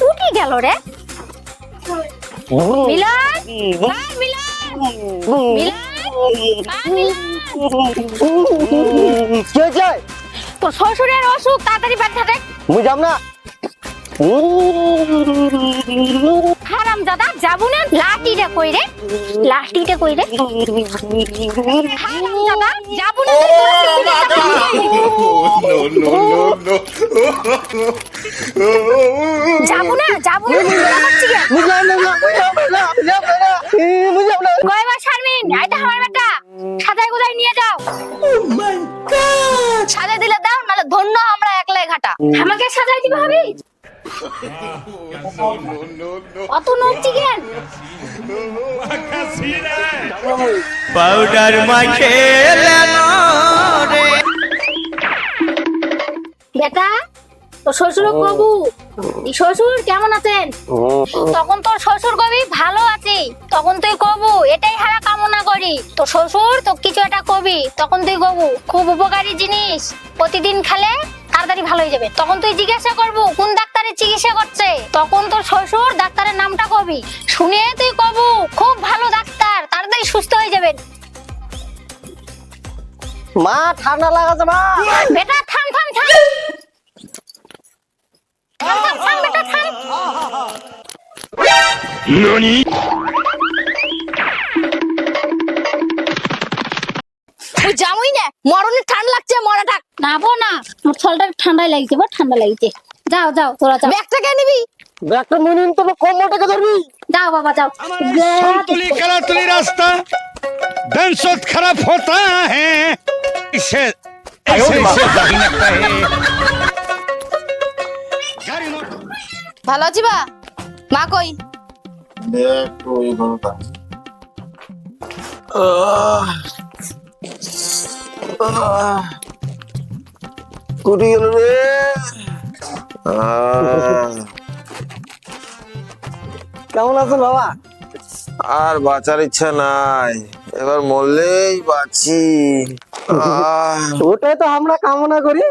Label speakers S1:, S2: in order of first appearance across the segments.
S1: উঠি গেল রে মিলন, মিলন, তোর শ্বশুরের অসুখ, তাড়াতাড়ি বাড়ি থাকে।
S2: মুই যাব না।
S1: হারাম দাদা যাবো না, লাঠিটা কইরে, লাঠিটা কইরে। হারাম দাদা যাবো না, যাবো না, যাবো না। কয়বার শারমিন, আইটা আমার বেটা সাজাই গুজাই নিয়ে যাও। সাজাই দিলে দাও, নাহলে ধন্য আমরা একলাই ঘাটা। আমাকে সাজাই দিবে হবে অত নড়ছি কেন?
S3: পাউডার মাখে
S1: বেটা তোর শ্বশুর কবু, শ্বশুর কেমন আছেন? তখন তোর শ্বশুর কবি ভালো আছে, তখন তুই কবু এটাই হারা কামনা করি। তোর শ্বশুর তো কিছু একটা কবি, তখন তুই কবু খুব উপকারী জিনিস, প্রতিদিন খেলে তাড়াতাড়ি ভালো হয়ে যাবে। তখন তুই জিজ্ঞাসা করবো কোন ডাক্তারের চিকিৎসা করছে, তখন তোর শ্বশুর ডাক্তারের নামটা কবি, শুনে তুই কবু খুব ভালো ডাক্তার, তাড়াতাড়ি সুস্থ হয়ে যাবেন।
S2: মা ঠান্ডা লাগাছে মা।
S1: বেটা থাম থাম থাম, থাম থাম থাম বেটা থাম।
S3: ননি
S1: ওই জামুই না মরণের ঠান্ডা লাগছে, মরাটা নাবো না, মোর ছলটা ঠান্ডায় লাগছে, বড় ঠান্ডা লাগছে। যাও যাও তোরা যাও, ব্যাগটা কে নিবি?
S2: ব্যাগটা নিয়ে নিন, তবে কম্বলটাকে ধরবি।
S1: যাও বাবা যাও।
S3: संतुली करातुली रास्ता दंसत खराब होता है, इसे ऐसे ऐसे नहीं लगता है। गाड़ी मोटर
S1: ভালো আছি বা? মা কই?
S2: কুটি গেল রে। কেমন আছেন বাবা?
S4: আর বাঁচার ইচ্ছা নাই, এবার মরলেই বাঁচি।
S2: ওটাই তো আমরা কামনা করি।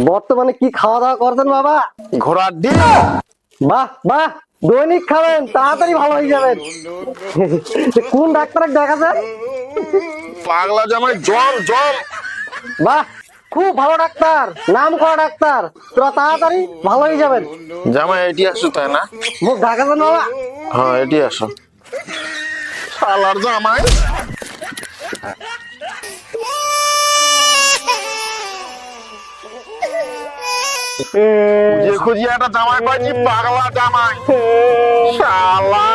S2: বর্তমানে কি খাওয়া দাওয়া করছেন বাবা?
S4: ঘোড়ার ডিম।
S2: বাহ বাহ, দৈনিক খাবেন, তাড়াতাড়ি ভালো হয়ে যাবেন। কোন ডাক্তার দেখাছেন?
S4: পাগলা জামাই জম জম।
S2: বাহ, খুব ভালো ডাক্তার, নাম করা ডাক্তার, তোরা তাড়াতাড়ি ভালো হয়ে যাবেন।
S4: জামাই এটি আসো তাই না?
S2: মুখ ঢাকাছেন বাবা?
S4: হ্যাঁ এটি আসো। শালার জামাই খুঁজে খুঁজে একটা জামাই পাইছি, পাগলা জামাই শালা।